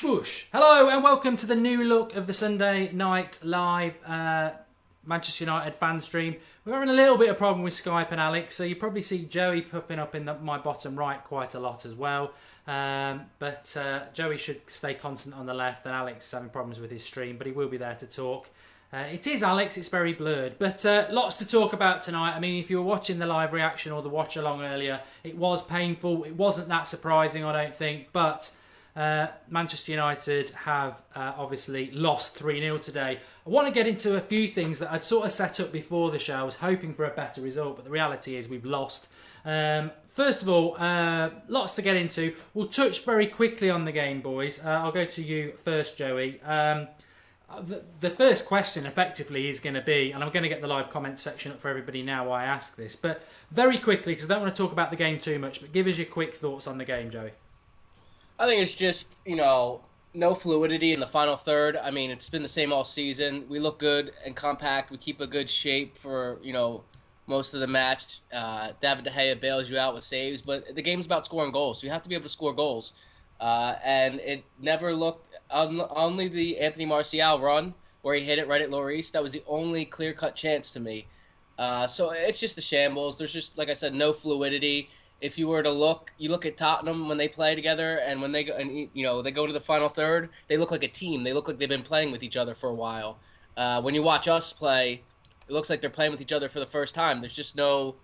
Swoosh. Hello and welcome to the new look of the Sunday Night Live Manchester United fan stream. We're having a little bit of problem with Skype and Alex, so you probably see Joey popping up in my bottom right quite a lot as well. But Joey should stay constant on the left, and Alex is having problems with his stream, but he will be there to talk. It is Alex, it's very blurred, but lots to talk about tonight. I mean, if you were watching the live reaction or the watch along earlier, it was painful. It wasn't that surprising, I don't think, but Manchester United have obviously lost 3-0 today. I want to get into a few things that I'd sort of set up before the show. I was hoping for a better result, but the reality is we've lost. First of all, lots to get into. We'll touch very quickly on the game, boys. I'll go to you first, Joey. The first question effectively is going to be, and I'm going to get the live comment section up for everybody now while I ask this, but very quickly, because I don't want to talk about the game too much, but give us your quick thoughts on the game, Joey. I think it's just, no fluidity in the final third. I mean, it's been the same all season. We look good and compact. We keep a good shape for, most of the match. David De Gea bails you out with saves, but the game's about scoring goals. So you have to be able to score goals. And it never looked, only the Anthony Martial run where he hit it right at Lloris, that was the only clear-cut chance to me. So it's just a shambles. There's just, like I said, no fluidity. If you were to look, you look at Tottenham when they play together, and when they go, they go into the final third, they look like a team. They look like they've been playing with each other for a while. When you watch us play, it looks like they're playing with each other for the first time. There's no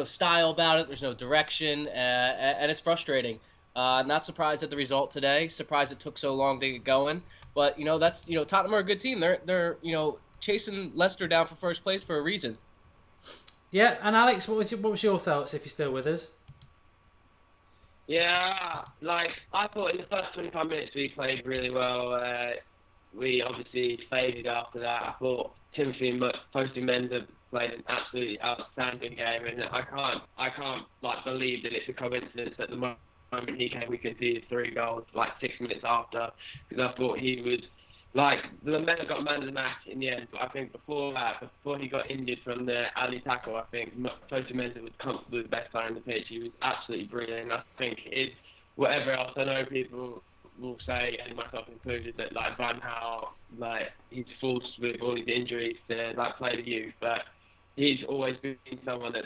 style about it. There's no direction, and it's frustrating. Not surprised at the result today. Surprised it took so long to get going. But that's Tottenham are a good team. They're chasing Leicester down for first place for a reason. Yeah, and Alex, what was your thoughts if you're still with us? Yeah, I thought in the first 25 minutes we played really well. We obviously faded after that. I thought Timothy Menza played an absolutely outstanding game, and I can't believe that it's a coincidence that the moment he came we could see his 3 goals 6 minutes after, because I thought he was the men got man of the match in the end. But I think before he got injured from the alley tackle, I think Tosi Menza was comfortably the best player on the pitch. He was absolutely brilliant. I think it's whatever else. I know people will say, and myself included, that Van Gaal, he's forced with all these injuries to play the youth, but he's always been someone that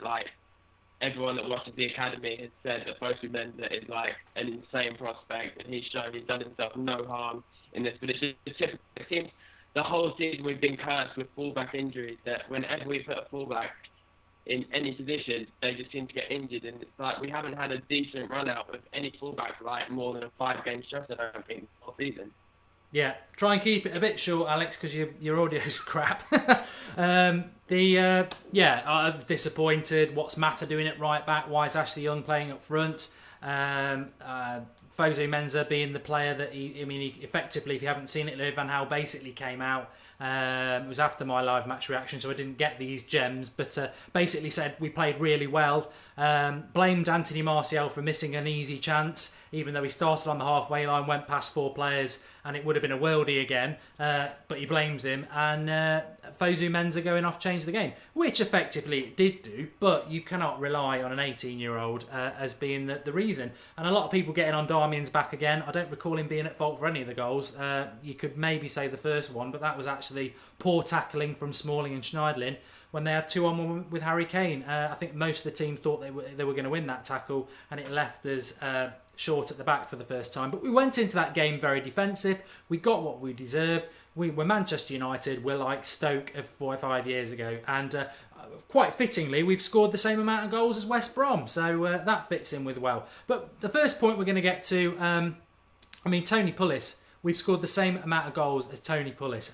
everyone that watches the academy has said that Tosi Menza is an insane prospect, and he's done himself no harm in this, but it seems the whole season we've been cursed with fullback injuries, that whenever we put a fullback in any position, they just seem to get injured, and it's we haven't had a decent run out with any fullback more than a 5-game stretch, I don't think, all season. Yeah, try and keep it a bit short, Alex, because your audio's crap. I'm disappointed. What's Mata doing at right back? Why is Ashley Young playing up front? Fosu Mensah being the player that he effectively, if you haven't seen it, Louis van Gaal basically came out. It was after my live match reaction, so I didn't get these gems, but basically said we played really well. Blamed Anthony Martial for missing an easy chance, even though he started on the halfway line, went past 4 players, and it would have been a worldie again. But he blames him, and Fosu Mensah going off changed the game, which effectively it did do, but you cannot rely on an 18-year-old as being the reason. And a lot of people getting on Darmian's back again. I don't recall him being at fault for any of the goals. You could maybe say the first one, but that was actually poor tackling from Smalling and Schneiderlin when they had 2-on-1 with Harry Kane. I think most of the team thought they were going to win that tackle, and it left us short at the back for the first time. But we went into that game very defensive. We got what we deserved. We're Manchester United. We're like Stoke of 4 or 5 years ago. And quite fittingly, we've scored the same amount of goals as West Brom. So that fits in with well. But the first point we're going to get to, Tony Pulis. We've scored the same amount of goals as Tony Pulis.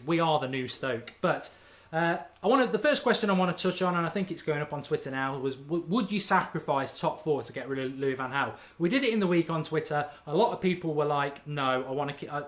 We are the new Stoke. But the first question I want to touch on, and I think it's going up on Twitter now, was would you sacrifice top 4 to get rid of Louis van Gaal? We did it in the week on Twitter. A lot of people were like, no,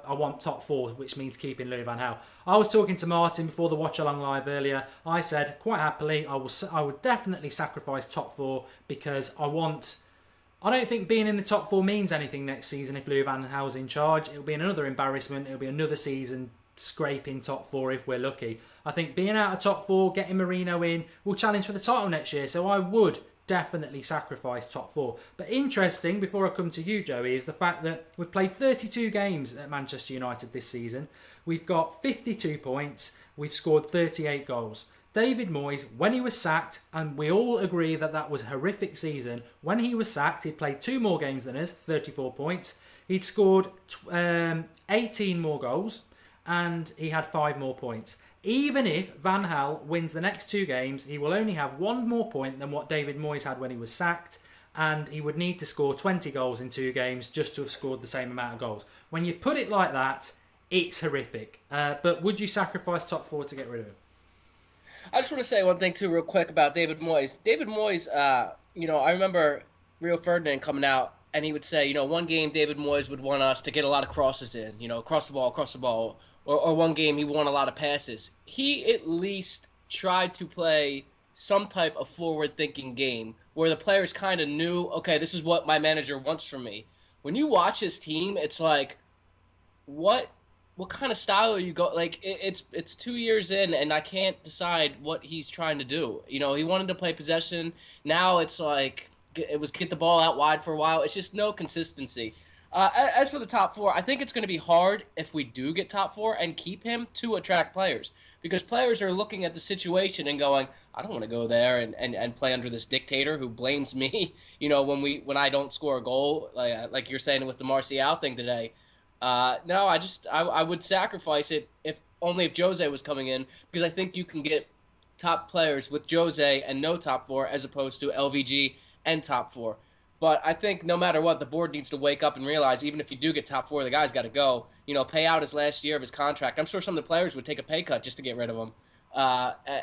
I want top 4, which means keeping Louis van Gaal. I was talking to Martin before the watch along live earlier. I said quite happily I would definitely sacrifice top 4 because I don't think being in the top 4 means anything next season if Louis van Gaal's in charge. It'll be another embarrassment. It'll be another season scraping top 4 if we're lucky. I think being out of top 4, getting Marino in, we'll challenge for the title next year. So I would definitely sacrifice top 4. But interesting, before I come to you, Joey, is the fact that we've played 32 games at Manchester United this season. We've got 52 points. We've scored 38 goals. David Moyes, when he was sacked, and we all agree that that was a horrific season, when he was sacked, he'd played 2 more games than us, 34 points. He'd scored 18 more goals, and he had 5 more points. Even if Van Gaal wins the next 2 games, he will only have 1 more point than what David Moyes had when he was sacked, and he would need to score 20 goals in 2 games just to have scored the same amount of goals. When you put it like that, it's horrific. But would you sacrifice top 4 to get rid of him? I just want to say one thing too, real quick, about David Moyes. David Moyes, I remember Rio Ferdinand coming out, and he would say, one game David Moyes would want us to get a lot of crosses in, cross the ball. Or one game he won a lot of passes. He at least tried to play some type of forward-thinking game where the players kind of knew, okay, this is what my manager wants from me. When you watch his team, it's like, what kind of style are you go? Like, it's 2 years in, and I can't decide what he's trying to do. He wanted to play possession. Now it's like get the ball out wide for a while. It's just no consistency. As for the top 4, I think it's going to be hard if we do get top 4 and keep him to attract players, because players are looking at the situation and going, I don't want to go there and play under this dictator who blames me, when I don't score a goal, like you're saying with the Martial thing today. No, I would sacrifice it if Jose was coming in, because I think you can get top players with Jose and no top 4 as opposed to LVG and top 4. But I think no matter what, the board needs to wake up and realize, even if you do get top 4, the guy's got to go. Pay out his last year of his contract. I'm sure some of the players would take a pay cut just to get rid of him.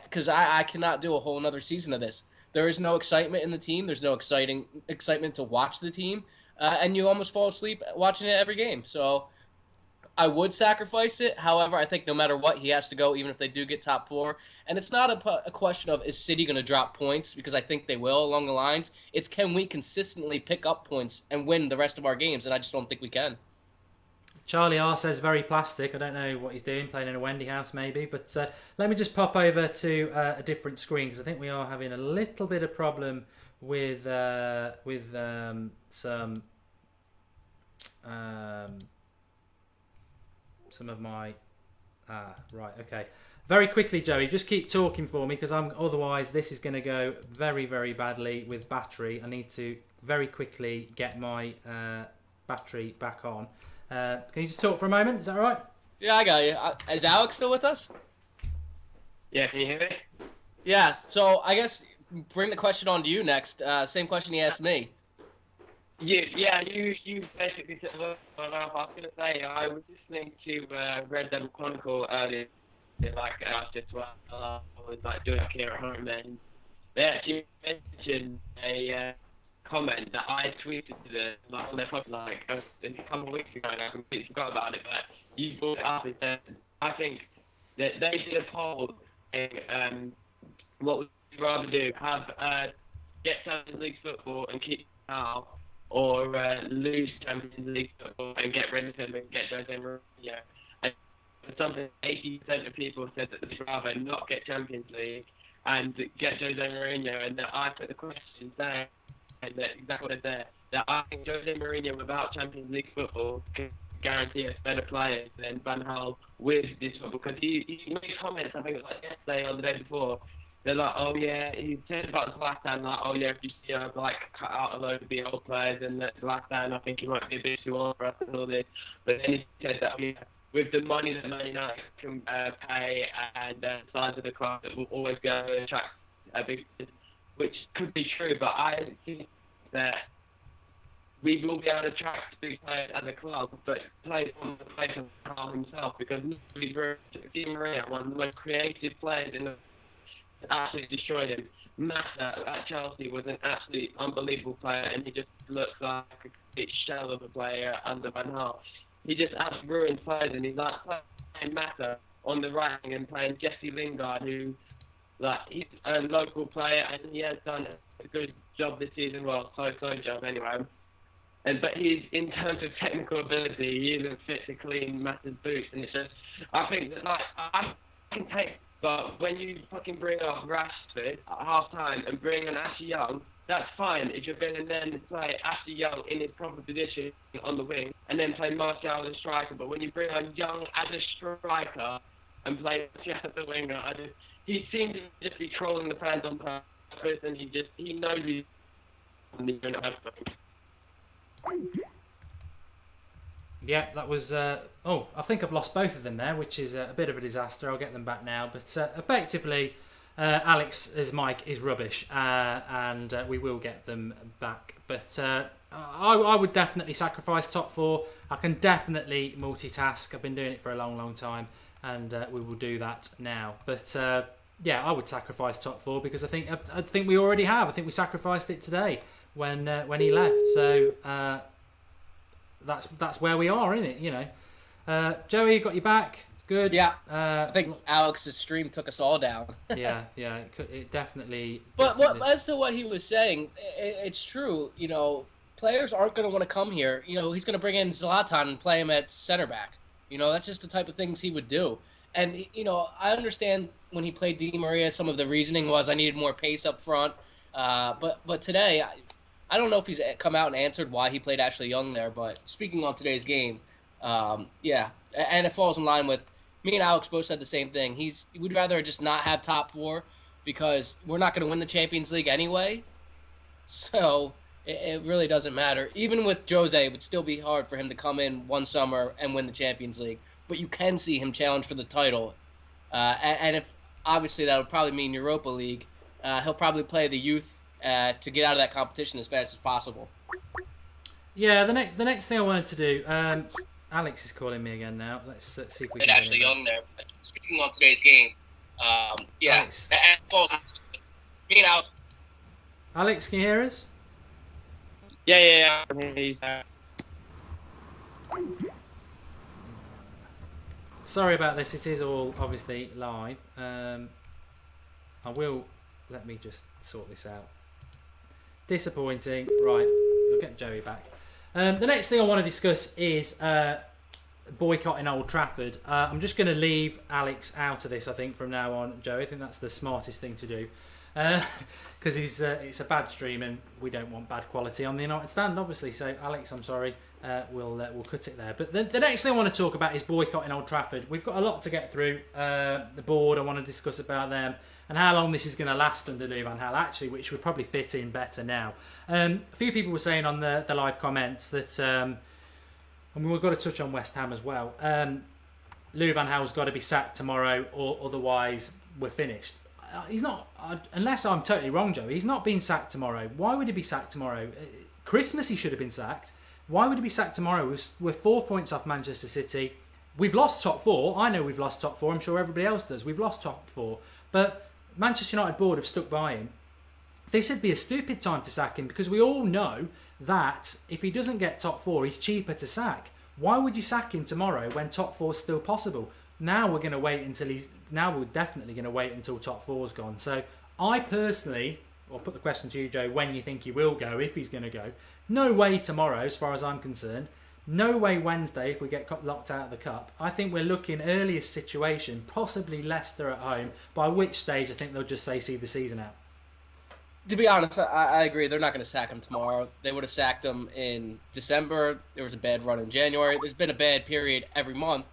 Because I cannot do a whole another season of this. There is no excitement in the team. There's no excitement to watch the team. And you almost fall asleep watching it every game. So I would sacrifice it. However, I think no matter what, he has to go, even if they do get top 4. And it's not a question of, is City going to drop points? Because I think they will along the lines. It's, can we consistently pick up points and win the rest of our games? And I just don't think we can. Charlie R says very plastic. I don't know what he's doing, playing in a Wendy house maybe. But let me just pop over to a different screen, because I think we are having a little bit of problem with some of my right, okay. Very quickly, Joey, just keep talking for me, because otherwise this is going to go very, very badly with battery. I need to very quickly get my battery back on. Can you just talk for a moment? Is that all right? Yeah, I got you. Is Alex still with us? Yeah, can you hear me? Yeah, so I guess bring the question on to you next. Same question he asked me. You basically said, well, I was going to say, I was listening to Red Devil Chronicle earlier, like I was just while I was doing it here at home, and they actually mentioned a comment that I tweeted to them on their post a couple of weeks ago, and I completely forgot about it, but you brought it up and said, I think that they did a poll saying, what would you rather do, get Champions League football and keep Gaal, or lose Champions League football and get rid of him and get Jose Mourinho. And something 80% of people said that they'd rather not get Champions League and get Jose Mourinho. And that I put the question there, and that exactly what I said, that I think Jose Mourinho without Champions League football can guarantee us better players than Van Gaal with this football. Because he made comments, I think it was yesterday or the day before. They're like, oh yeah, he said about Zlatan, like, oh yeah, if you see him, cut out a load of the old players, and that Zlatan, I think he might be a bit too old for us and all this. But then he said that, with the money that Man United can pay and the size of the club, that will always go and attract a big, which could be true, but I think that we will be able to attract big players as a club, but players on the place of Gaal himself, because Di Maria, one of the most creative players in the absolutely destroyed him. Massa at Chelsea was an absolutely unbelievable player, and he just looks like a complete shell of a player under Van Gaal. He just absolutely ruins players, and he's playing Massa on the right and playing Jesse Lingard, who he's a local player, and he has done a good job this season. Well, so job anyway. But he's, in terms of technical ability, he isn't fit to clean Massa's boots, and it's just, I think that I can take. But when you fucking bring off Rashford at half time and bring on Ashley Young, that's fine if you're going to then play Ashley Young in his proper position on the wing and then play Martial as a striker. But when you bring on Young as a striker and play Martial as a winger, he seems to just be trolling the fans on purpose, and he knows he's doing it. Yeah, that was... I think I've lost both of them there, which is a bit of a disaster. I'll get them back now. But effectively, Alex's mic is rubbish, and we will get them back. But I would definitely sacrifice top four. I can definitely multitask. I've been doing it for a long, long time, and we will do that now. But I would sacrifice top four because I think we already have. I think we sacrificed it today when he left. So... That's where we are, isn't it? Joey, got you back. Good. Yeah. I think Alex's stream took us all down. yeah. It definitely. But as to what he was saying, it's true. Players aren't going to want to come here. He's going to bring in Zlatan and play him at center back. That's just the type of things he would do. And I understand when he played Di Maria, some of the reasoning was I needed more pace up front. But today. I don't know if he's come out and answered why he played Ashley Young there, but speaking on today's game, and it falls in line with me and Alex both said the same thing. We'd rather just not have top four because we're not going to win the Champions League anyway, so it really doesn't matter. Even with Jose, it would still be hard for him to come in one summer and win the Champions League, but you can see him challenge for the title, and if obviously that would probably mean Europa League, he'll probably play the youth to get out of that competition as fast as possible. Yeah, the next thing I wanted to do, Alex is calling me again now. Let's see if we can. Ashley Young there. Speaking on today's game, Alex. Me and Alex. Alex, can you hear us? Yeah. I can hear you, sir. Sorry about this. It is all obviously live. Let me just sort this out. Disappointing. Right, we'll get Joey back. The next thing I want to discuss is boycotting Old Trafford. I'm just going to leave Alex out of this, I think, from now on, Joey. I think that's the smartest thing to do. Because it's a bad stream and we don't want bad quality on the United Stand, obviously. So, Alex, I'm sorry. We'll cut it there. But the next thing I want to talk about is boycotting Old Trafford. We've got a lot to get through. The board, I want to discuss about them. And how long this is going to last under Lou Van Gaal, actually, which would probably fit in better now. A few people were saying on the live comments that, and we've got to touch on West Ham as well, Lou Van Gaal's got to be sacked tomorrow or otherwise we're finished. He's not, unless I'm totally wrong, Joe, he's not being sacked tomorrow. Why would he be sacked tomorrow? Christmas he should have been sacked. Why would he be sacked tomorrow? We're 4 points off Manchester City. We've lost top four. I know we've lost top four. I'm sure everybody else does. We've lost top four. But Manchester United board have stuck by him. This would be a stupid time to sack him because we all know that if he doesn't get top four, he's cheaper to sack. Why would you sack him tomorrow when top four is still possible? Now we're going to wait until we're definitely going to wait until top four's gone. So I personally, I'll put the question to you, Joe, when you think he will go, if he's going to go. No way tomorrow, as far as I'm concerned. No way Wednesday if we get locked out of the cup. I think we're looking earliest situation, possibly Leicester at home, by which stage I think they'll just say see the season out. To be honest, I agree. They're not going to sack him tomorrow. They would have sacked him in December. There was a bad run in January. There's been a bad period every month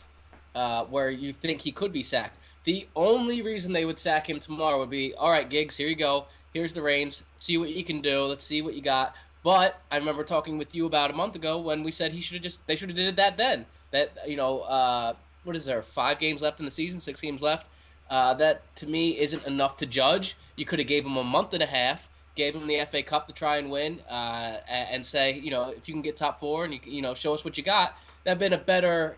where you think he could be sacked. The only reason they would sack him tomorrow would be, all right, Giggs, here you go. Here's the reins. See what you can do. Let's see what you got. But I remember talking with you about a month ago when we said they should have did that then. That, what is there, 5 games left in the season, 6 games left? That, to me, isn't enough to judge. You could have gave him a month and a half, gave him the FA Cup to try and win, and say, if you can get top 4 and, you show us what you got, that'd been a better,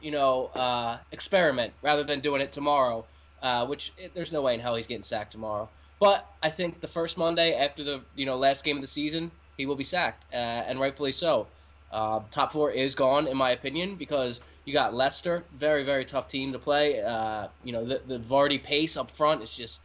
experiment rather than doing it tomorrow, there's no way in hell he's getting sacked tomorrow. But I think the first Monday after the, last game of the season, he will be sacked, and rightfully so. Top 4 is gone, in my opinion, because you got Leicester, very, very tough team to play. The Vardy pace up front is just,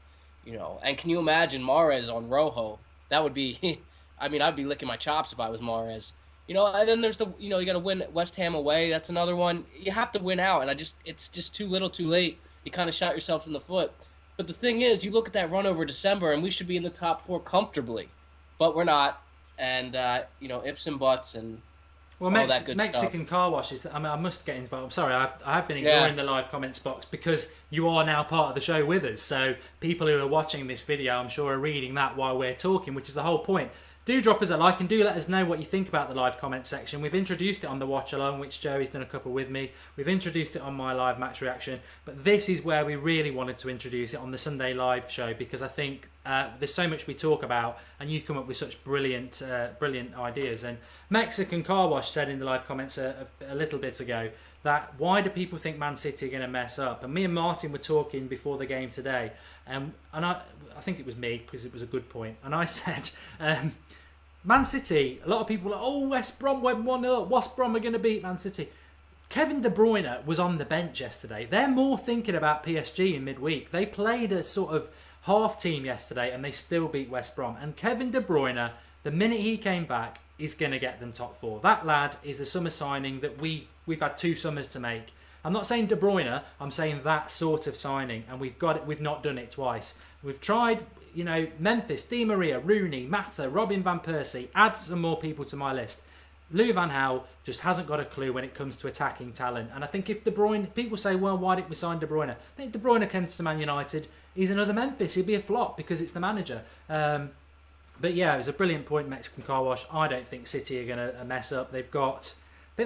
and can you imagine Mahrez on Rojo? That would be, I'd be licking my chops if I was Mahrez. And then there's you got to win West Ham away. That's another one. You have to win out, and it's just too little too late. You kind of shot yourselves in the foot. But the thing is, you look at that run over December, and we should be in the top 4 comfortably. but we're not. And ifs and buts and Well, all that good Mexican stuff. car wash is. I mean, I must get involved. I'm sorry, I have been Yeah. ignoring the live comments box because you are now part of the show with us. So people who are watching this video, I'm sure, are reading that while we're talking, which is the whole point. Do drop us a like and do let us know what you think about the live comment section. We've introduced it on the watch along, which Joey's done a couple with me. We've introduced it on my live match reaction, but this is where we really wanted to introduce it on the Sunday live show because I think there's so much we talk about, and you come up with such brilliant ideas. And Mexican Car Wash said in the live comments a little bit ago that why do people think Man City are going to mess up? And me and Martin were talking before the game today, and I think it was me because it was a good point, and I said. Man City, a lot of people are like, oh, West Brom went 1-0 up. West Brom are going to beat Man City. Kevin De Bruyne was on the bench yesterday. They're more thinking about PSG in midweek. They played a sort of half team yesterday and they still beat West Brom. And Kevin De Bruyne, the minute he came back, is going to get them top four. That lad is the summer signing that we've had 2 summers to make. I'm not saying De Bruyne, I'm saying that sort of signing. And we've got it. We've not done it twice. We've tried... Memphis, Di Maria, Rooney, Mata, Robin Van Persie, add some more people to my list. Louis van Gaal just hasn't got a clue when it comes to attacking talent. And I think if De Bruyne, people say, well, why didn't we sign De Bruyne? I think De Bruyne comes to Man United, he's another Memphis. He'll be a flop because it's the manager. But yeah, it was a brilliant point, Mexican Car Wash. I don't think City are going to mess up. I think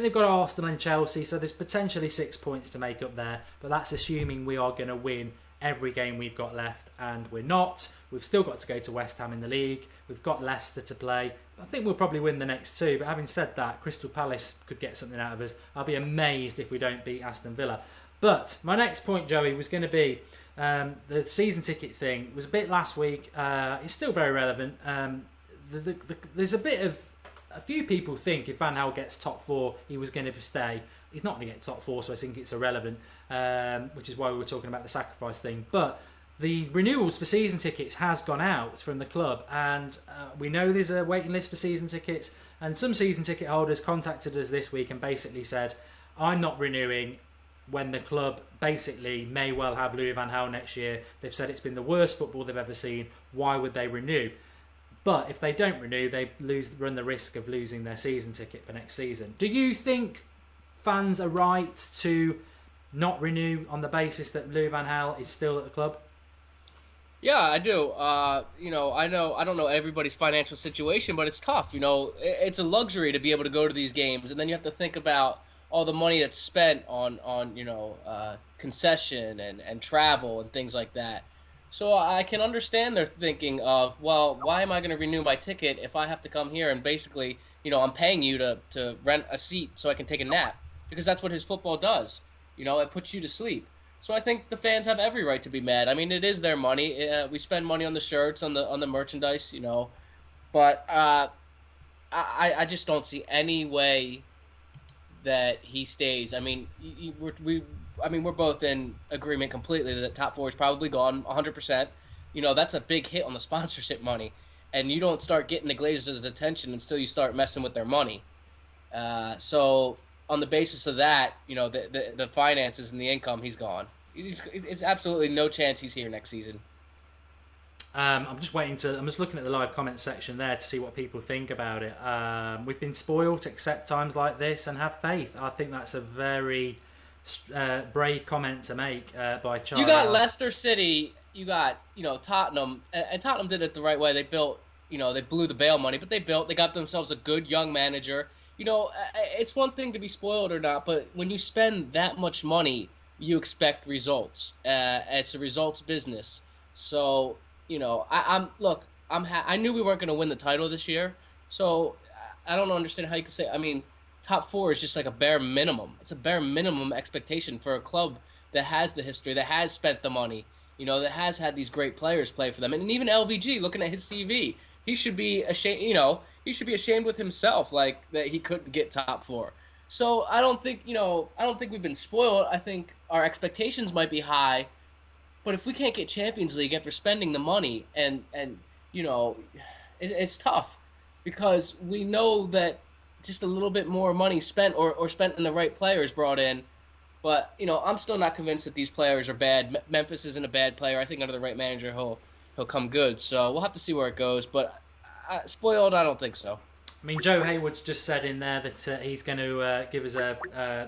they've got Arsenal and Chelsea, so there's potentially 6 points to make up there. But that's assuming we are going to win every game we've got left, and we're not. We've still got to go to West Ham in the league. We've got Leicester to play. I think we'll probably win the next 2, but having said that, Crystal Palace could get something out of us. I'll be amazed if we don't beat Aston Villa. But my next point, Joey, was going to be the season ticket thing. It was a bit last week. It's still very relevant. There's a few people think if Van Gaal gets top 4, he was going to stay. He's not going to get top 4, so I think it's irrelevant, which is why we were talking about the sacrifice thing. But the renewals for season tickets has gone out from the club, and we know there's a waiting list for season tickets, and some season ticket holders contacted us this week and basically said, I'm not renewing when the club basically may well have Louis van Gaal next year. They've said it's been the worst football they've ever seen. Why would they renew? But if they don't renew, they run the risk of losing their season ticket for next season. Do you think fans are right to not renew on the basis that Louis van Gaal is still at the club? Yeah, I do. I don't know everybody's financial situation, but it's tough. It's a luxury to be able to go to these games, and then you have to think about all the money that's spent on concession and travel and things like that. So I can understand their thinking of, well, why am I going to renew my ticket if I have to come here and basically, I'm paying you to rent a seat so I can take a nap, because that's what his football does. It puts you to sleep. So I think the fans have every right to be mad. I mean, it is their money. We spend money on the shirts, on the merchandise, but I just don't see any way that he stays. I mean, we're both in agreement completely that top 4 is probably gone 100%. That's a big hit on the sponsorship money, and you don't start getting the Glazers' attention until you start messing with their money. So on the basis of that, the finances and the income, he's gone. It's absolutely no chance he's here next season. I'm just looking at the live comment section there to see what people think about it. We've been spoiled, accept times like this and have faith. I think that's a very brave comment to make by Charlie. You got Leicester City, you got, Tottenham, and Tottenham did it the right way. They built, they blew the bail money, but they got themselves a good young manager. It's one thing to be spoiled or not, but when you spend that much money, you expect results. It's a results business. So, I knew we weren't going to win the title this year, so I don't understand how you could say. I mean, top 4 is just like a bare minimum. It's a bare minimum expectation for a club that has the history, that has spent the money, that has had these great players play for them, and even LVG. Looking at his CV, he should be ashamed. He should be ashamed with himself, like that he couldn't get top 4. So I don't think we've been spoiled. I think our expectations might be high. But if we can't get Champions League after spending the money, and it's tough, because we know that just a little bit more money spent or spent in the right players brought in. But, I'm still not convinced that these players are bad. Memphis isn't a bad player. I think under the right manager, he'll come good. So we'll have to see where it goes. But Spoiled, I don't think so. I mean, Joe Hayward's just said in there that he's going to give us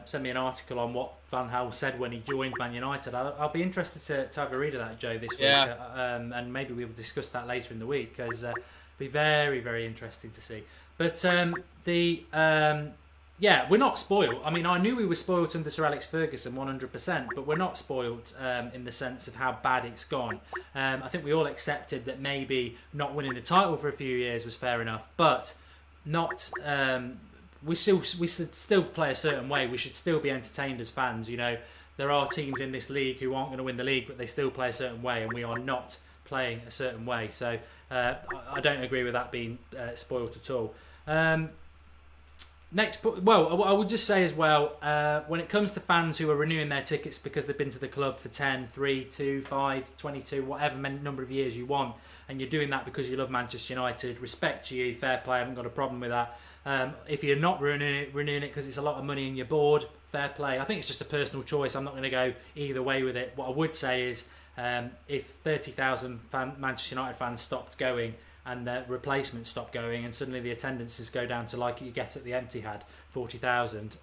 send me an article on what Van Gaal said when he joined Man United. I'll be interested to have a read of that, Joe, this week, and maybe we'll discuss that later in the week, because it'll be very, very interesting to see. But yeah, we're not spoiled. I mean, I knew we were spoiled under Sir Alex Ferguson 100%, but we're not spoiled in the sense of how bad it's gone. I think we all accepted that maybe not winning the title for a few years was fair enough, but not we should still play a certain way. We should still be entertained as fans. You know, there are teams in this league who aren't going to win the league, but they still play a certain way, and we are not playing a certain way. So I don't agree with that being spoiled at all. Well, I would just say as well, when it comes to fans who are renewing their tickets because they've been to the club for 10, 3, 2, 5, 22, whatever number of years you want, and you're doing that because you love Manchester United, respect to you, fair play, I haven't got a problem with that. If you're not renewing it because it's a lot of money and you're bored, fair play. I think it's just a personal choice. I'm not going to go either way with it. What I would say is, if 30,000 Manchester United fans stopped going and the replacements stop going, and suddenly the attendances go down to like you get at the Etihad, 40,000.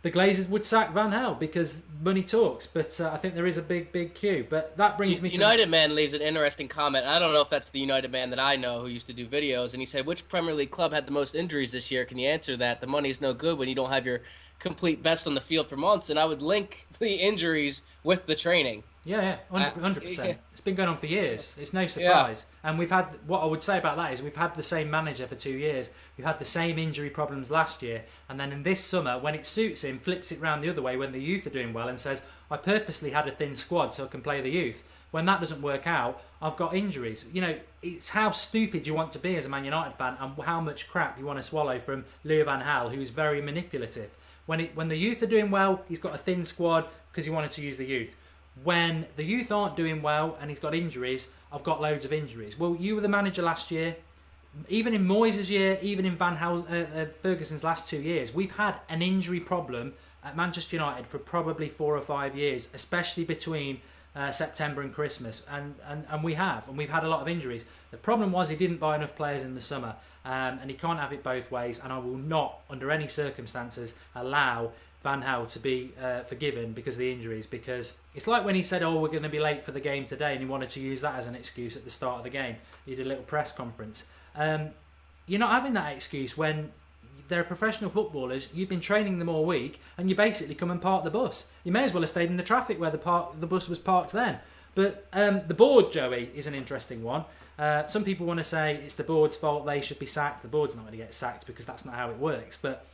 The Glazers would sack Van Gaal because money talks, but I think there is a big queue. But that brings me to... United Man leaves an interesting comment. I don't know if that's the United Man that I know who used to do videos, and he said, which Premier League club had the most injuries this year? Can you answer that? The money's no good when you don't have your complete best on the field for months, and I would link the injuries with the training. Yeah, 100%. It's been going on for years. It's no surprise. Yeah. And we've had, what I would say about that is we've had the same manager for 2 years. We've had the same injury problems last year. And then in this summer, when it suits him, flips it round the other way when the youth are doing well and says, I purposely had a thin squad so I can play the youth. When that doesn't work out, I've got injuries. You know, it's how stupid you want to be as a Man United fan and how much crap you want to swallow from Louis van Gaal, who's very manipulative. When the youth are doing well, he's got a thin squad because he wanted to use the youth. When the youth aren't doing well and he's got injuries, I've got loads of injuries. Well, you were the manager last year. Even in Moyes' year, even in Van Gaal's, Ferguson's last 2 years, we've had an injury problem at Manchester United for probably 4 or 5 years, especially between September and Christmas. And we've had a lot of injuries. The problem was he didn't buy enough players in the summer, and he can't have it both ways. And I will not, under any circumstances, allow Van Gaal to be forgiven because of the injuries, because it's like when he said, we're going to be late for the game today, and he wanted to use that as an excuse at the start of the game. He did a little press conference. You're not having that excuse when they're professional footballers. You've been training them all week, and you basically come and park the bus. You may as well have stayed in the traffic where the bus was parked then. But the board, Joey, is an interesting one. Some people want to say it's the board's fault, they should be sacked. The board's not going to get sacked because that's not how it works. But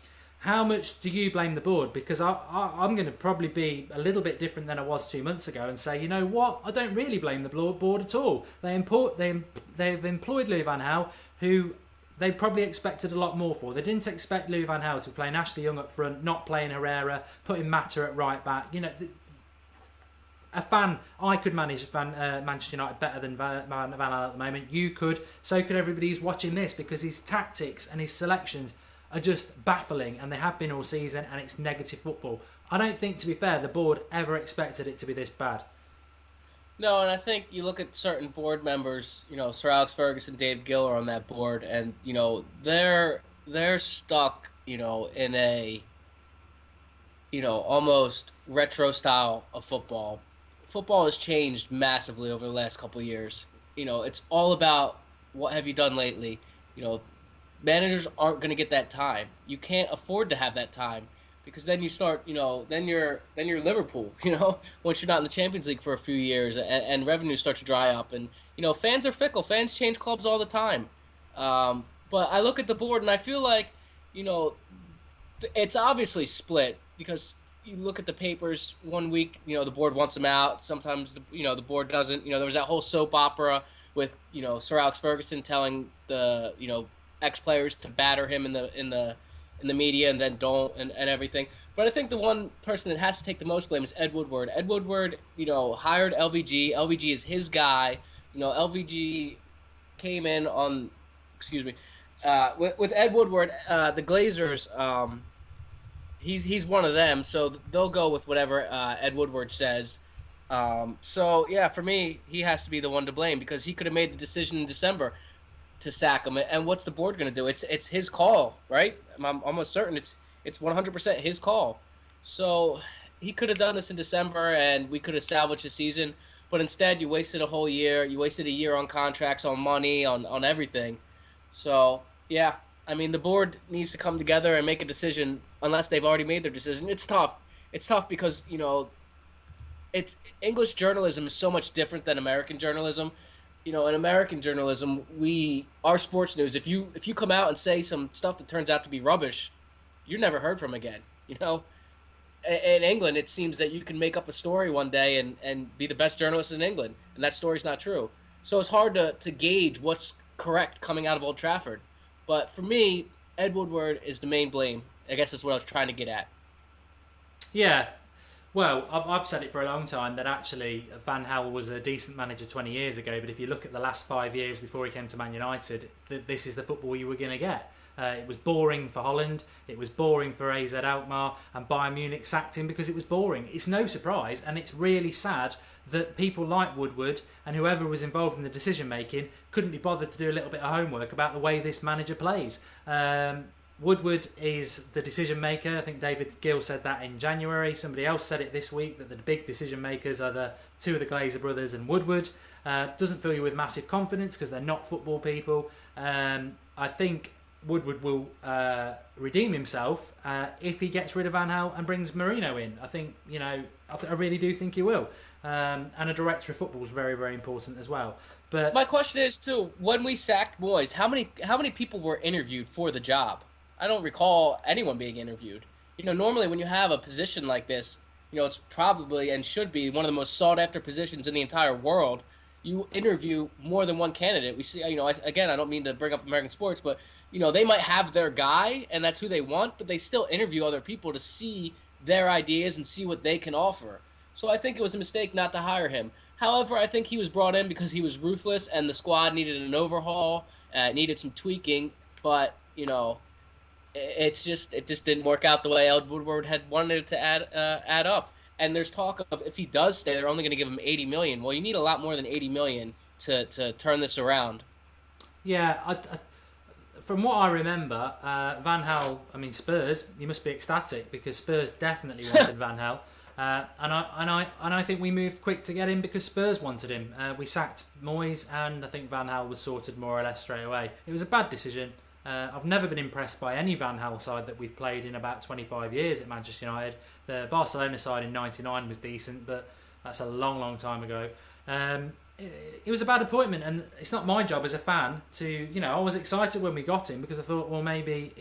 how much do you blame the board? Because I'm going to probably be a little bit different than I was 2 months ago and say, you know what, I don't really blame the board at all. They've employed Louis van Gaal, who they probably expected a lot more for. They didn't expect Louis van Gaal to be playing Ashley Young up front, not playing Herrera, putting Mata at right back. You know, I could manage Manchester United better than Van Gaal at the moment. You could, so could everybody who's watching this, because his tactics and his selections are just baffling, and they have been all season, and it's negative football. I don't think, to be fair, the board ever expected it to be this bad. No, and I think you look at certain board members, you know, Sir Alex Ferguson, Dave Gill are on that board, and, you know, they're stuck, you know, in a, you know, almost retro style of football. Football has changed massively over the last couple of years. You know, it's all about what have you done lately. You know, managers aren't going to get that time. You can't afford to have that time, because then you start, you know, then you're Liverpool, you know, once you're not in the Champions League for a few years, and revenues start to dry up. And, you know, fans are fickle. Fans change clubs all the time. But I look at the board and I feel like, you know, it's obviously split, because you look at the papers one week, you know, the board wants them out. Sometimes, the board doesn't. You know, there was that whole soap opera with, you know, Sir Alex Ferguson telling the, you know, ex-players to batter him in the media and then don't, and everything. But I think the one person that has to take the most blame is Ed Woodward. Ed Woodward, you know, hired LVG. LVG is his guy. You know, LVG came in on, with Ed Woodward, the Glazers, he's one of them, so they'll go with whatever Ed Woodward says. So, yeah, for me, he has to be the one to blame, because he could have made the decision in December to sack him. And what's the board going to do? It's his call, right? I'm almost certain it's 100% his call. So he could have done this in December, and we could have salvaged the season. But instead, you wasted a whole year. You wasted a year on contracts, on money, on everything. So yeah, I mean, the board needs to come together and make a decision. Unless they've already made their decision, it's tough. It's tough because it's English journalism is so much different than American journalism. In American journalism, our sports news. If you come out and say some stuff that turns out to be rubbish, you're never heard from again. In England, it seems that you can make up a story one day and be the best journalist in England, and that story's not true. So it's hard to gauge what's correct coming out of Old Trafford. But for me, Ed Woodward is the main blame. I guess that's what I was trying to get at. Yeah. Well, I've said it for a long time that actually Van Gaal was a decent manager 20 years ago, but if you look at the last 5 years before he came to Man United, this is the football you were going to get. It was boring for Holland, it was boring for AZ Alkmaar, and Bayern Munich sacked him because it was boring. It's no surprise, and it's really sad that people like Woodward and whoever was involved in the decision making couldn't be bothered to do a little bit of homework about the way this manager plays. Woodward is the decision maker. I think David Gill said that in January. Somebody else said it this week, that the big decision makers are the two of the Glazer brothers and Woodward. Doesn't fill you with massive confidence because they're not football people. I think Woodward will redeem himself if he gets rid of Van Gaal and brings Mourinho in. I think, I really do think he will. And a director of football is very, very important as well. But my question is too: when we sacked Moyes, how many people were interviewed for the job? I don't recall anyone being interviewed. Normally when you have a position like this, it's probably and should be one of the most sought after positions in the entire world. You interview more than one candidate. We see, I don't mean to bring up American sports, but they might have their guy and that's who they want, but they still interview other people to see their ideas and see what they can offer. So I think it was a mistake not to hire him. However, I think he was brought in because he was ruthless and the squad needed an overhaul, needed some tweaking, but it just didn't work out the way Ed Woodward had wanted it to add up. And there's talk of if he does stay, they're only going to give him $80 million. Well, you need a lot more than $80 million to turn this around. Yeah, from what I remember, Van Gaal, Spurs, you must be ecstatic because Spurs definitely wanted Van Gaal. And I think we moved quick to get him because Spurs wanted him. We sacked Moyes, and I think Van Gaal was sorted more or less straight away. It was a bad decision. I've never been impressed by any Van Gaal side that we've played in about 25 years at Manchester United. The Barcelona side in '99 was decent, but that's a long, long time ago. It was a bad appointment, and it's not my job as a fan to, I was excited when we got him because I thought, well, maybe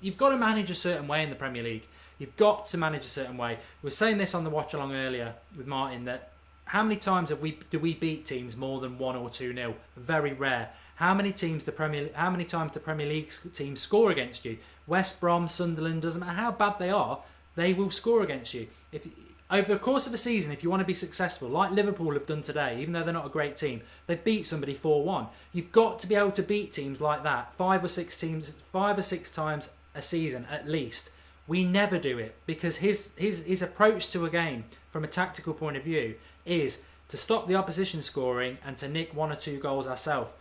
you've got to manage a certain way in the Premier League. You've got to manage a certain way. We were saying this on the watch along earlier with Martin that how many times do we beat teams more than 1 or 2-0? Very rare. How many times the Premier League teams score against you? West Brom, Sunderland, doesn't matter how bad they are, they will score against you. Over the course of a season, if you want to be successful, like Liverpool have done today, even though they're not a great team, they've beat somebody 4-1. You've got to be able to beat teams like that 5 or 6 times a season at least. We never do it because his approach to a game from a tactical point of view is to stop the opposition scoring and to nick 1 or 2 goals ourselves.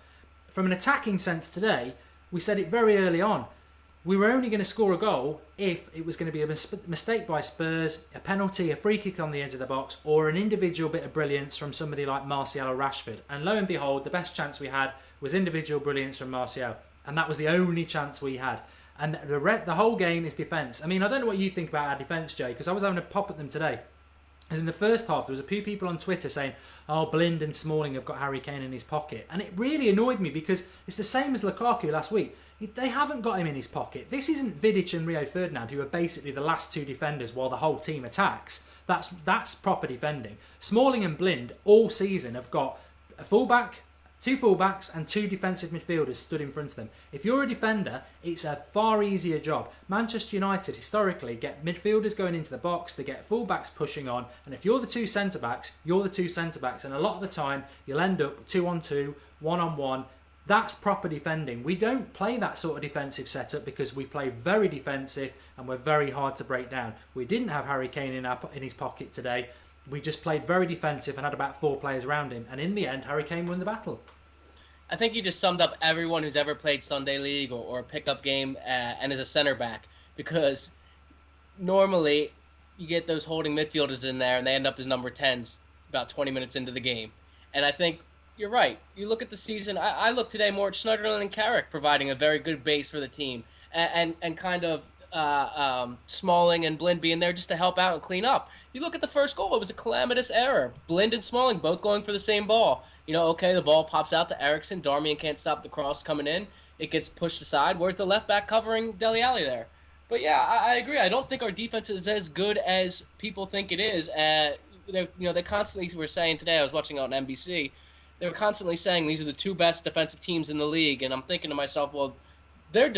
From an attacking sense today, we said it very early on. We were only going to score a goal if it was going to be a mistake by Spurs, a penalty, a free kick on the edge of the box, or an individual bit of brilliance from somebody like Martial or Rashford. And lo and behold, the best chance we had was individual brilliance from Martial. And that was the only chance we had. And the whole game is defence. I don't know what you think about our defence, Jay, because I was having a pop at them today. As in the first half, there was a few people on Twitter saying, Blind and Smalling have got Harry Kane in his pocket. And it really annoyed me because it's the same as Lukaku last week. They haven't got him in his pocket. This isn't Vidic and Rio Ferdinand, who are basically the last 2 defenders while the whole team attacks. That's proper defending. Smalling and Blind all season have got a fullback, 2 fullbacks and 2 defensive midfielders stood in front of them. If you're a defender, it's a far easier job. Manchester United historically get midfielders going into the box, they get fullbacks pushing on, and if you're the 2 centre-backs, you're the 2 centre-backs, and a lot of the time you'll end up 2-on-2, 1-on-1. That's proper defending. We don't play that sort of defensive setup because we play very defensive and we're very hard to break down. We didn't have Harry Kane in his pocket today. We just played very defensive and had about 4 players around him. And in the end, Harry Kane won the battle. I think you just summed up everyone who's ever played Sunday League or a pickup game and is a center back, because normally you get those holding midfielders in there and they end up as number 10s about 20 minutes into the game. And I think you're right. You look at the season. I look today more at Schneiderlin and Carrick providing a very good base for the team, and kind of Smalling and Blind being there just to help out and clean up. You look at the first goal; it was a calamitous error. Blind and Smalling both going for the same ball. Okay, the ball pops out to Eriksson. Darmian can't stop the cross coming in. It gets pushed aside. Where's the left back covering Dele Alli there? But yeah, I agree. I don't think our defense is as good as people think it is. They constantly were saying today. I was watching on NBC. They were constantly saying these are the two best defensive teams in the league, and I'm thinking to myself, well, they're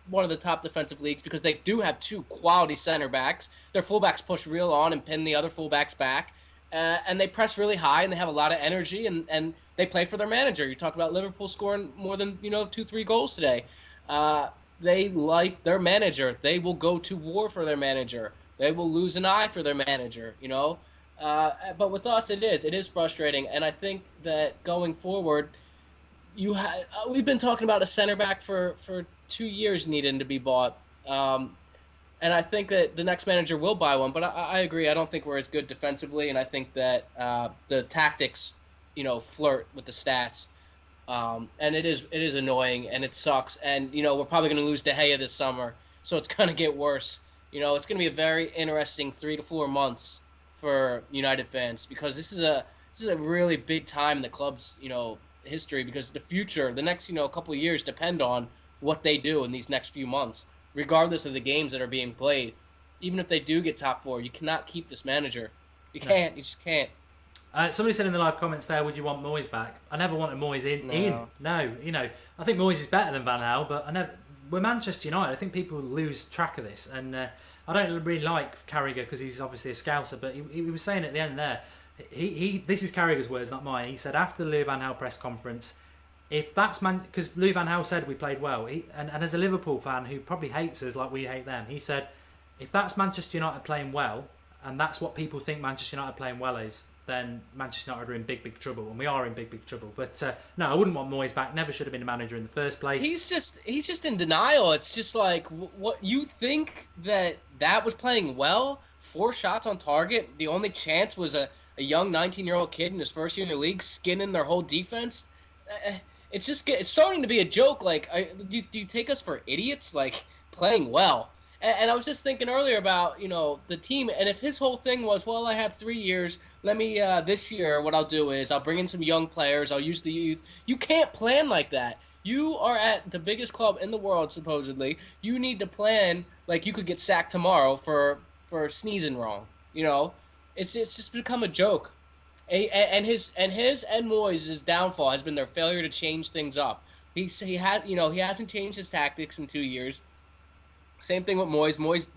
one of the top defensive leagues because they do have two quality center backs. Their fullbacks push real on and pin the other fullbacks back, and they press really high and they have a lot of energy and they play for their manager. You talk about Liverpool scoring more than 2-3 goals today. They like their manager. They will go to war for their manager. They will lose an eye for their manager. But with us, it is frustrating, and I think that going forward, we've been talking about a center back for 2 years needing to be bought, and I think that the next manager will buy one. But I agree. I don't think we're as good defensively, and I think that the tactics, flirt with the stats. And it is annoying and it sucks. And, we're probably going to lose De Gea this summer. So it's going to get worse. It's going to be a very interesting 3 to 4 months for United fans, because this is a really big time in the club's, history, because the future, the next, couple of years depend on what they do in these next few months, regardless of the games that are being played. Even if they do get top 4, you cannot keep this manager. You can't. You just can't. Somebody said in the live comments there, would you want Moyes back? I never wanted Moyes in. No, I think Moyes is better than Van Gaal, but we're Manchester United. I think people lose track of this, and I don't really like Carragher because he's obviously a Scouser, but he was saying at the end there, this is Carragher's words, not mine. He said after the Louis Van Gaal press conference, if that's because Louis Van Gaal said we played well, and as a Liverpool fan who probably hates us like we hate them, he said if that's Manchester United playing well, and that's what people think Manchester United playing well is, then Manchester United are in big, big trouble, and we are in big, big trouble. But no, I wouldn't want Moyes back. Never should have been a manager in the first place. He's just in denial. It's just like, what you think that was playing well? 4 shots on target. The only chance was a young 19-year-old kid in his first year in the league skinning their whole defense. It's starting to be a joke. Like, do you take us for idiots? Like, playing well. And I was just thinking earlier about, the team, and if his whole thing was, well, I have 3 years, let me, this year, what I'll do is I'll bring in some young players, I'll use the youth. You can't plan like that. You are at the biggest club in the world, supposedly. You need to plan like you could get sacked tomorrow for sneezing wrong. It's just become a joke. And Moyes' downfall has been their failure to change things up. He hasn't changed his tactics in 2 years. Same thing with Moyes. Moyes,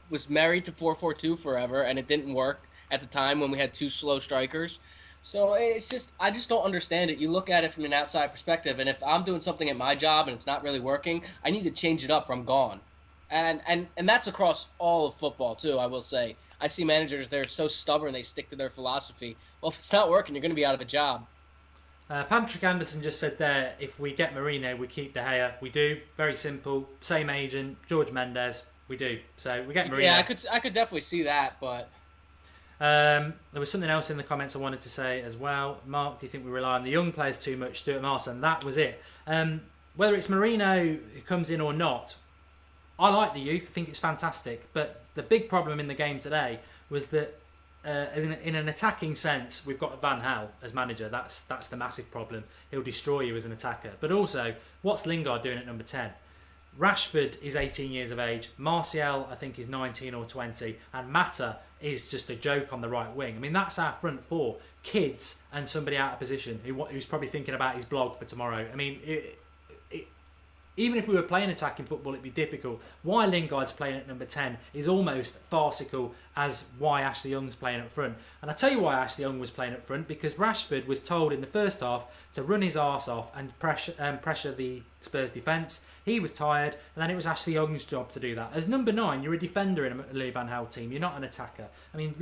was married to 4-4-2 forever, and it didn't work at the time when we had 2 slow strikers. So I just don't understand it. You look at it from an outside perspective, and if I'm doing something at my job and it's not really working, I need to change it up or I'm gone. And that's across all of football too, I will say. I see managers, they're so stubborn, they stick to their philosophy. Well, if it's not working, you're going to be out of a job. Patrick Anderson just said there, if we get Mourinho, we keep De Gea. We do. Very simple. Same agent, George Mendes. We do. So we get Mourinho. Yeah, I could definitely see that, but... there was something else in the comments I wanted to say as well. Mark, do you think we rely on the young players too much? Stuart Marston, that was it. Whether it's Mourinho who comes in or not, I like the youth. I think it's fantastic. But the big problem in the game today was that in an attacking sense, we've got Van Gaal as manager. That's the massive problem. He'll destroy you as an attacker. But also, what's Lingard doing at number 10? Rashford is 18 years of age. Martial, I think, is 19 or 20. And Mata is just a joke on the right wing. I mean, that's our front 4. Kids and somebody out of position who's probably thinking about his blog for tomorrow. I mean, even if we were playing attacking football, it'd be difficult. Why Lingard's playing at number 10 is almost farcical as why Ashley Young's playing up front. And I tell you why Ashley Young was playing up front, because Rashford was told in the first half to run his arse off and pressure the Spurs defence. He was tired, and then it was Ashley Young's job to do that. As number 9, you're a defender in a Louis van Gaal team. You're not an attacker. I mean,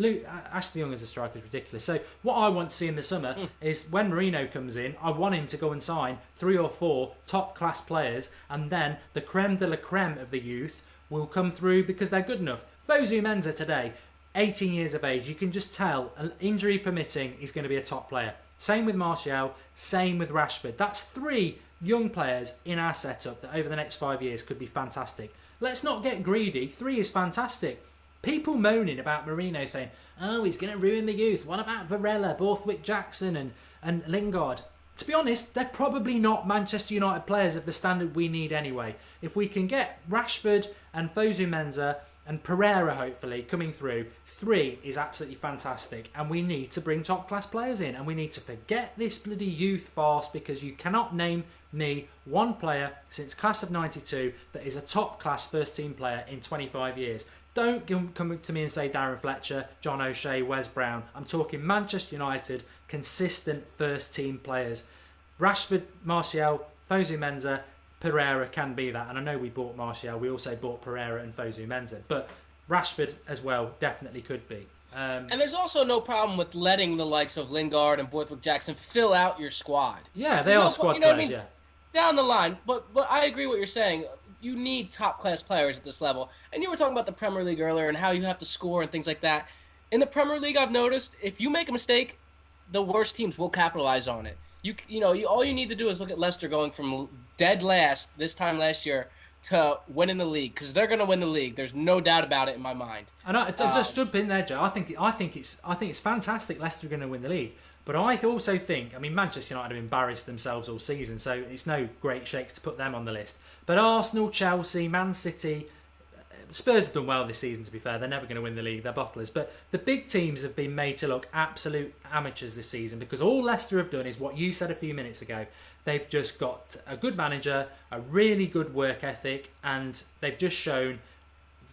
Ashley Young as a striker is ridiculous. So what I want to see in the summer is when Marino comes in, I want him to go and sign 3 or 4 top-class players, and then the creme de la creme of the youth will come through because they're good enough. Fosu Mensah today, 18 years of age, you can just tell, injury permitting, he's going to be a top player. Same with Martial, same with Rashford. That's 3 young players in our setup that over the next 5 years could be fantastic. Let's not get greedy. 3 is fantastic. People moaning about Marino saying, oh, he's going to ruin the youth. What about Varela, Borthwick Jackson and Lingard? To be honest, they're probably not Manchester United players of the standard we need anyway. If we can get Rashford and Fosu Mensah and Pereira, hopefully, coming through, 3 is absolutely fantastic. And we need to bring top-class players in. And we need to forget this bloody youth farce, because you cannot name me one player since class of 92 that is a top-class first-team player in 25 years. Don't come to me and say Darren Fletcher, John O'Shea, Wes Brown. I'm talking Manchester United, consistent first-team players. Rashford, Martial, Fosu Mensah, Pereira can be that. And I know we bought Martial. We also bought Pereira and Fosu Mensah. But Rashford as well definitely could be. And there's also no problem with letting the likes of Lingard and Borthwick Jackson fill out your squad. Yeah, they are squad players, yeah. Down the line. But I agree what you're saying. You need top-class players at this level. And you were talking about the Premier League earlier and how you have to score and things like that. In the Premier League, I've noticed, if you make a mistake, the worst teams will capitalize on it. All you need to do is look at Leicester going from dead last this time last year to winning the league, because they're going to win the league. There's no doubt about it in my mind. And I just jump in there, Joe. I think it's fantastic Leicester are going to win the league. But I also think, Manchester United have embarrassed themselves all season, so it's no great shakes to put them on the list. But Arsenal, Chelsea, Man City, Spurs have done well this season, to be fair. They're never going to win the league. They're bottlers. But the big teams have been made to look absolute amateurs this season, because all Leicester have done is what you said a few minutes ago. They've just got a good manager, a really good work ethic, and they've just shown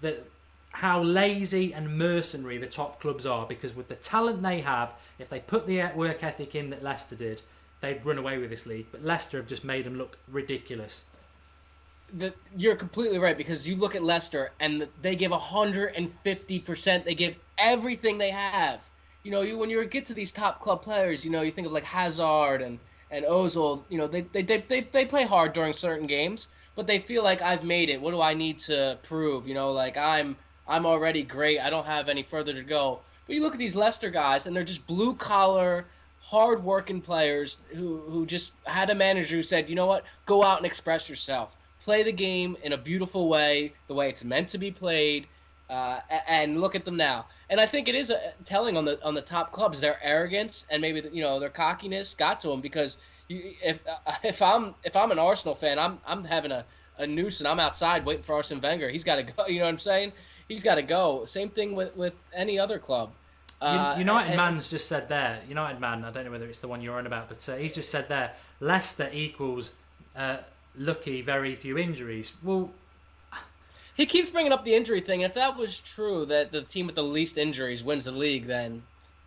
that how lazy and mercenary the top clubs are, because with the talent they have, if they put the work ethic in that Leicester did, they'd run away with this league. But Leicester have just made them look ridiculous. You're completely right, because you look at Leicester and they give 150%. They give everything they have. When you get to these top club players, you think of like Hazard and Ozil. They play hard during certain games, but they feel like, I've made it. What do I need to prove? I'm already great. I don't have any further to go. But you look at these Leicester guys, and they're just blue collar, hard working players who just had a manager who said, you know what, go out and express yourself. Play the game in a beautiful way, the way it's meant to be played, and look at them now. And I think it is telling on the top clubs, their arrogance and maybe their cockiness got to them, because if I'm an Arsenal fan, I'm having a noose and I'm outside waiting for Arsene Wenger. He's got to go. You know what I'm saying? He's got to go. Same thing with any other club. United Man's just said there. United Man. I don't know whether it's the one you're on about, but he's just said there. Leicester equals. Lucky, very few injuries. Well, he keeps bringing up the injury thing. If that was true, that the team with the least injuries wins the league, then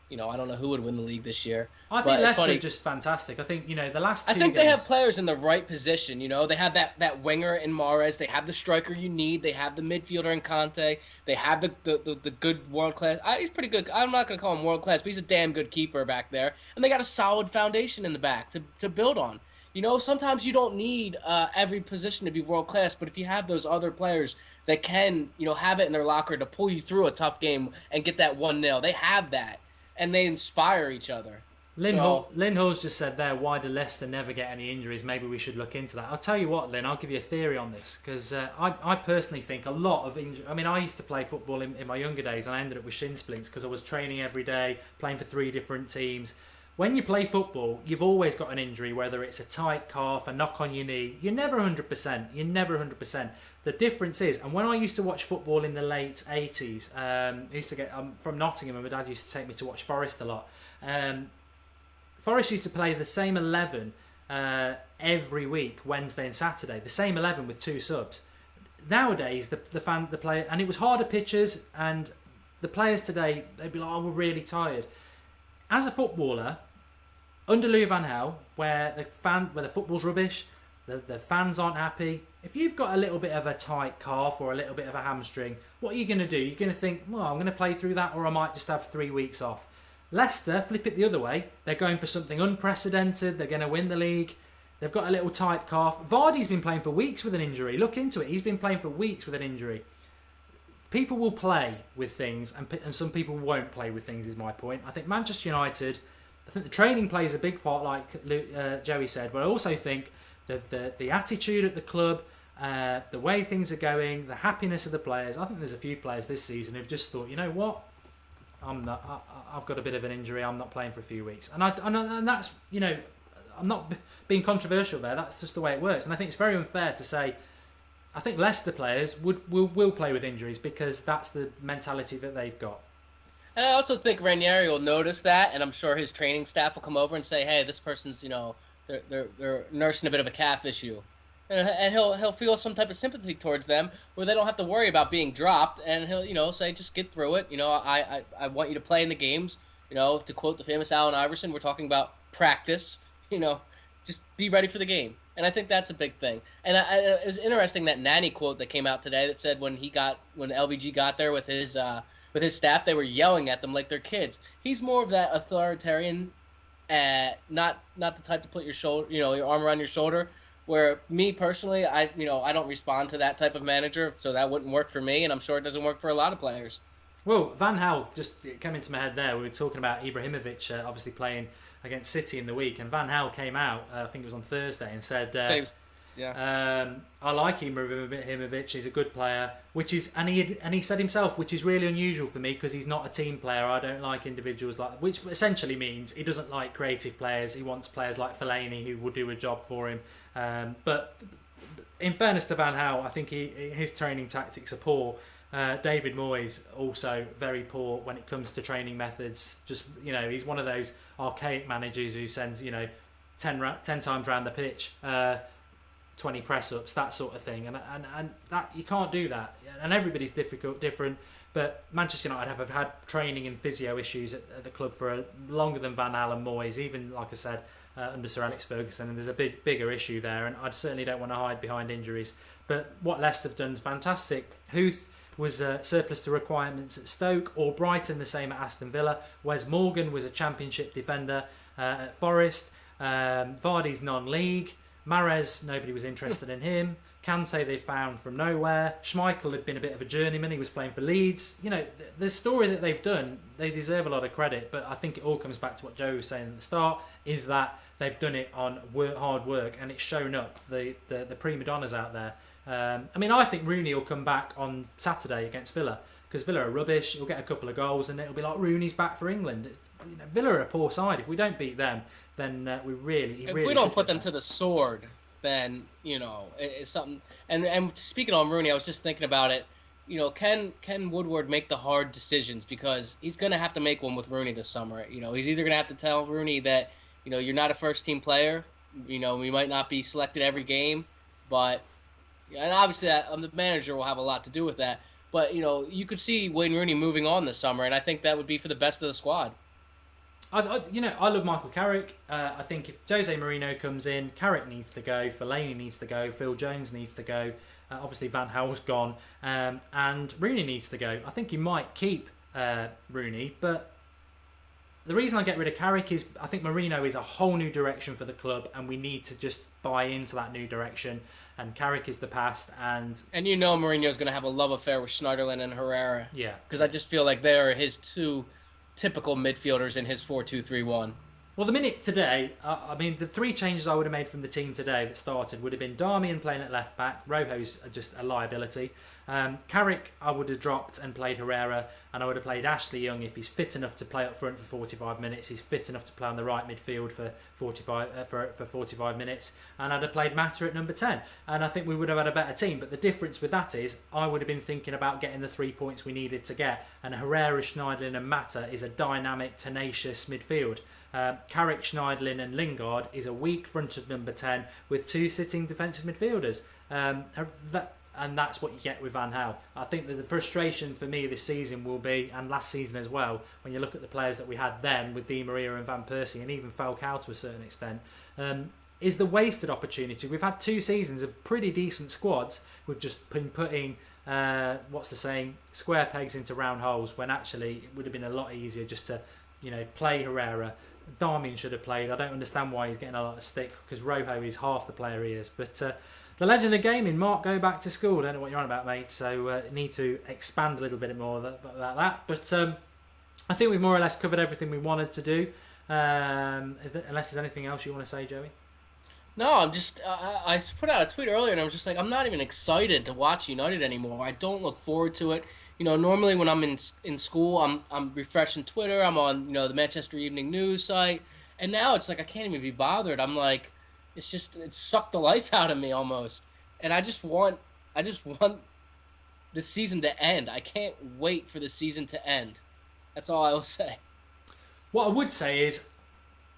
I don't know who would win the league this year. I think Leicester are just fantastic. I think the last 2 I think games, they have players in the right position. They have that winger in Mahrez. They have the striker you need. They have the midfielder in Conte. They have the good world class. He's pretty good. I'm not going to call him world class, but he's a damn good keeper back there. And they got a solid foundation in the back to build on. Sometimes you don't need every position to be world class, but if you have those other players that can, have it in their locker to pull you through a tough game and get that 1-0, they have that, and they inspire each other. Lynn Hall's just said there, why do Leicester never get any injuries? Maybe we should look into that. I'll tell you what, Lynn, I'll give you a theory on this, because I personally think a lot of injuries. I used to play football in my younger days, and I ended up with shin splints because I was training every day, playing for 3 different teams. When you play football, you've always got an injury, whether it's a tight calf, a knock on your knee. You're never 100%. You're never 100%. The difference is, and when I used to watch football in the late 80s, I used to get from Nottingham, and my dad used to take me to watch Forest a lot. Forest used to play the same 11 every week, Wednesday and Saturday. The same 11 with 2 subs. Nowadays, the player, and it was harder pitches, and the players today, they'd be like, oh, we're really tired. As a footballer, under Louis van Gaal, where the football's rubbish, The fans aren't happy. If you've got a little bit of a tight calf or a little bit of a hamstring, what are you going to do? You're going to think, well, I'm going to play through that, or I might just have 3 weeks off. Leicester, flip it the other way. They're going for something unprecedented. They're going to win the league. They've got a little tight calf. Vardy's been playing for weeks with an injury. Look into it. He's been playing for weeks with an injury. People will play with things, and some people won't play with things, is my point. I think Manchester United, I think the training plays a big part, like Joey said, but I also think the attitude at the club, the way things are going, the happiness of the players. I think there's a few players this season who've just thought, you know what, I've got a bit of an injury. I'm not playing for a few weeks, and that's, you know, I'm not being controversial there. That's just the way it works, and I think it's very unfair to say. I think Leicester players will play with injuries because that's the mentality that they've got. And I also think Ranieri will notice that, and I'm sure his training staff will come over and say, "Hey, this person's, you know, they're nursing a bit of a calf issue," and he'll feel some type of sympathy towards them, where they don't have to worry about being dropped, and he'll, you know, say, "Just get through it. You know, I want you to play in the games. You know, to quote the famous Allen Iverson, we're talking about practice. You know, just be ready for the game." And I think that's a big thing. And it was interesting, that Nani quote that came out today that said when LVG got there with his staff, they were yelling at them like they're kids. He's more of that authoritarian, not the type to put your arm around your shoulder. Where me personally, I don't respond to that type of manager, so that wouldn't work for me, and I'm sure it doesn't work for a lot of players. Well, Van Gaal, just it came into my head there. We were talking about Ibrahimovic obviously playing against City in the week, and Van Gaal came out, I think it was on Thursday, and said, I like Ibrahimovic, he's a good player, and he said himself, which is really unusual for me because he's not a team player. I don't like individuals which essentially means he doesn't like creative players. He wants players like Fellaini who will do a job for him. But in fairness to Van Gaal, I think his training tactics are poor. David Moyes also very poor when it comes to training methods. Just, you know, he's one of those archaic managers who sends, you know, 10 times around the pitch, 20 press-ups, that sort of thing, and that you can't do that. And everybody's different. But Manchester United have had training and physio issues at the club for longer than Van Gaal and Moyes, even, like I said, under Sir Alex Ferguson, and there's a bigger issue there, and I certainly don't want to hide behind injuries. But what Leicester have done is fantastic. Huth was surplus to requirements at Stoke, or Brighton the same at Aston Villa. Wes Morgan was a championship defender at Forest. Vardy's non-league. Mahrez, nobody was interested in him. Kante they found from nowhere. Schmeichel had been a bit of a journeyman. He was playing for Leeds. You know, the story that they've done, they deserve a lot of credit. But I think it all comes back to what Joe was saying at the start, is that they've done it on hard work, and it's shown up. The prima donnas out there. I mean, I think Rooney will come back on Saturday against Villa, because Villa are rubbish. He'll get a couple of goals, and it'll be like Rooney's back for England. You know, Villa are a poor side. If we don't beat them, then if we don't put them to the sword, then, you know, it's something. And speaking on Rooney, I was just thinking about it. You know, can Woodward make the hard decisions, because he's going to have to make one with Rooney this summer. You know, he's either going to have to tell Rooney that, you know, you're not a first team player. You know, we might not be selected every game, but. And obviously, the manager will have a lot to do with that. But, you know, you could see Wayne Rooney moving on this summer, and I think that would be for the best of the squad. I love Michael Carrick. I think if Jose Mourinho comes in, Carrick needs to go, Fellaini needs to go, Phil Jones needs to go. Obviously, Van Gaal's gone, and Rooney needs to go. I think you might keep Rooney, but the reason I get rid of Carrick is I think Mourinho is a whole new direction for the club, and we need to just buy into that new direction. And Carrick is the past, and you know Mourinho's going to have a love affair with Schneiderlin and Herrera. Yeah, because I just feel like they are his two typical midfielders in his 4-2-3-1. Well, the minute today, I mean, the three changes I would have made from the team today that started would have been Darmian playing at left back. Rojo's just a liability. Carrick, I would have dropped and played Herrera, and I would have played Ashley Young if he's fit enough to play up front for 45 minutes. He's fit enough to play on the right midfield for 45 minutes, and I'd have played Mata at number 10. And I think we would have had a better team. But the difference with that is I would have been thinking about getting the 3 points we needed to get. And Herrera, Schneiderlin, and Mata is a dynamic, tenacious midfield. Carrick, Schneiderlin, and Lingard is a weak fronted number 10 with two sitting defensive midfielders. And that's what you get with Van Gaal. I think that the frustration for me this season will be, and last season as well, when you look at the players that we had then with Di Maria and Van Persie, and even Falcao to a certain extent, is the wasted opportunity. We've had 2 seasons of pretty decent squads. We've just been putting, what's the saying, square pegs into round holes, when actually it would have been a lot easier just to, play Herrera. Darmian should have played. I don't understand why he's getting a lot of stick, because Rojo is half the player he is. But the legend of gaming, Mark, go back to school. Don't know what you're on about, mate. So need to expand a little bit more about that. But I think we've more or less covered everything we wanted to do. Unless there's anything else you want to say, Joey? No, I'm just. I put out a tweet earlier, and I was just like, I'm not even excited to watch United anymore. I don't look forward to it. Normally when I'm in school, I'm refreshing Twitter. I'm on the Manchester Evening News site, and now it's like I can't even be bothered. I'm like, it sucked the life out of me almost, and I just want the season to end. I can't wait for the season to end. That's all I will say. What I would say is,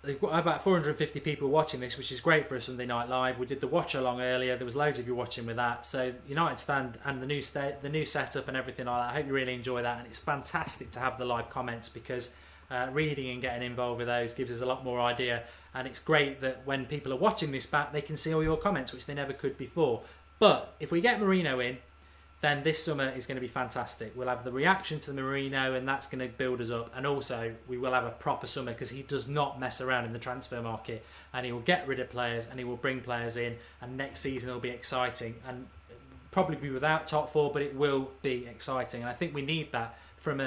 they've got about 450 people watching this, which is great for a Sunday Night Live. We did the watch along earlier. There was loads of you watching with that. So United Stand and the new setup and everything like that. I hope you really enjoy that. And it's fantastic to have the live comments, because reading and getting involved with those gives us a lot more idea. And it's great that when people are watching this back, they can see all your comments, which they never could before. But if we get Mourinho in, then this summer is going to be fantastic. We'll have the reaction to the Mourinho, and that's going to build us up. And also, we will have a proper summer, because he does not mess around in the transfer market, and he will get rid of players and he will bring players in. And next season will be exciting, and probably be without top 4, but it will be exciting. And I think we need that from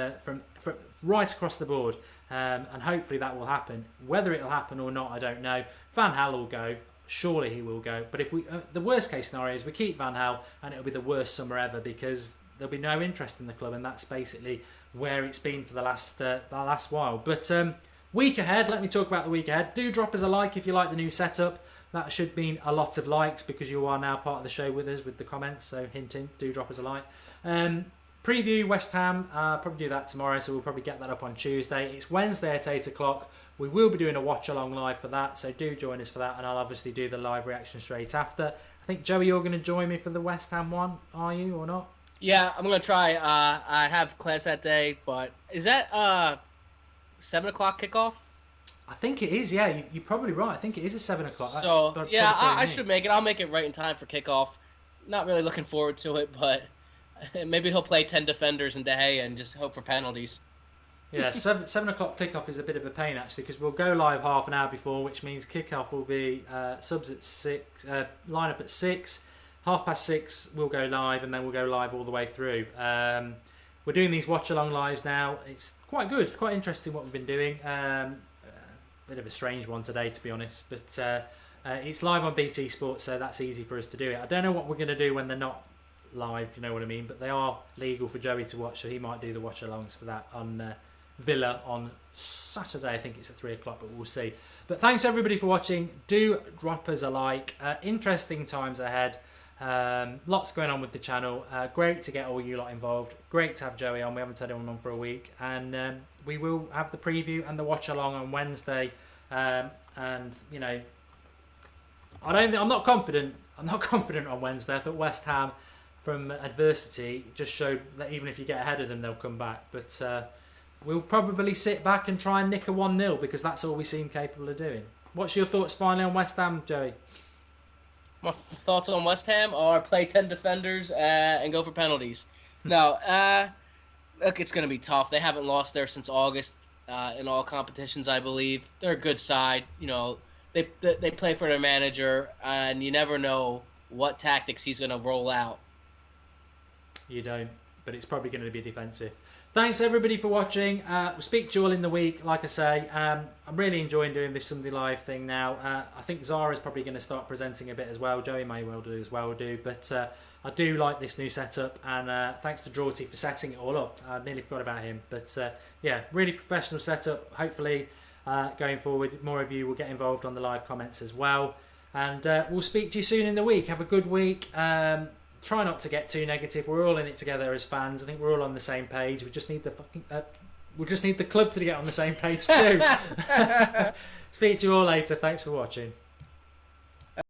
right across the board. And hopefully that will happen. Whether it'll happen or not, I don't know. Van Gaal will go. Surely he will go. But if we, the worst case scenario is we keep Van Gaal, and it'll be the worst summer ever, because there'll be no interest in the club, and that's basically where it's been for the last while. But week ahead, let me talk about the week ahead. Do drop us a like if you like the new setup. That should mean a lot of likes, because you are now part of the show with us with the comments. So hint, do drop us a like. Preview West Ham, probably do that tomorrow, so we'll probably get that up on Tuesday. It's Wednesday at 8 o'clock. We will be doing a watch along live for that, so do join us for that, and I'll obviously do the live reaction straight after. I think, Joey, you're going to join me for the West Ham one, are you, or not? Yeah, I'm going to try. I have class that day, but is that 7 o'clock kickoff? I think it is, yeah. You're probably right. I think it is a 7 o'clock. So, yeah, I should make it. I'll make it right in time for kickoff. Not really looking forward to it, but maybe he'll play 10 defenders in De Gea and just hope for penalties. Yeah, 7 o'clock kickoff is a bit of a pain, actually, because we'll go live half an hour before, which means kickoff will be subs at 6, line-up at 6, 6:30 we'll go live, and then we'll go live all the way through. We're doing these watch-along lives now. It's quite good, quite interesting what we've been doing. Bit of a strange one today, to be honest, but it's live on BT Sports, so that's easy for us to do it. I don't know what we're going to do when they're not live, you know what I mean, but they are legal for Joey to watch, so he might do the watch-alongs for that on Villa on Saturday. I think it's at 3 o'clock, but we'll see. But thanks everybody for watching. Do drop us a like. Interesting times ahead. Lots going on with the channel. Great to get all you lot involved. Great to have Joey on. We haven't had him on for a week, and we will have the preview and the watch along on Wednesday. And I'm not confident. I'm not confident on Wednesday. I thought West Ham, from adversity, just showed that even if you get ahead of them, they'll come back. But we'll probably sit back and try and nick a 1-0, because that's all we seem capable of doing. What's your thoughts finally on West Ham, Joey? My thoughts on West Ham are play 10 defenders and go for penalties. No, look, it's going to be tough. They haven't lost there since August in all competitions, I believe. They're a good side. They play for their manager, and you never know what tactics he's going to roll out. You don't, but it's probably going to be defensive. Thanks everybody for watching. We'll speak to you all in the week. Like I say, I'm really enjoying doing this Sunday Live thing now. I think Zara's probably going to start presenting a bit as well. Joey may well do as well but I do like this new setup, and thanks to Drawty for setting it all up. I nearly forgot about him, but yeah, really professional setup. Hopefully going forward, more of you will get involved on the live comments as well, and we'll speak to you soon in the week. Have a good week. Try not to get too negative. We're all in it together as fans. I think we're all on the same page. We just need the club to get on the same page too. Speak to you all later. Thanks for watching.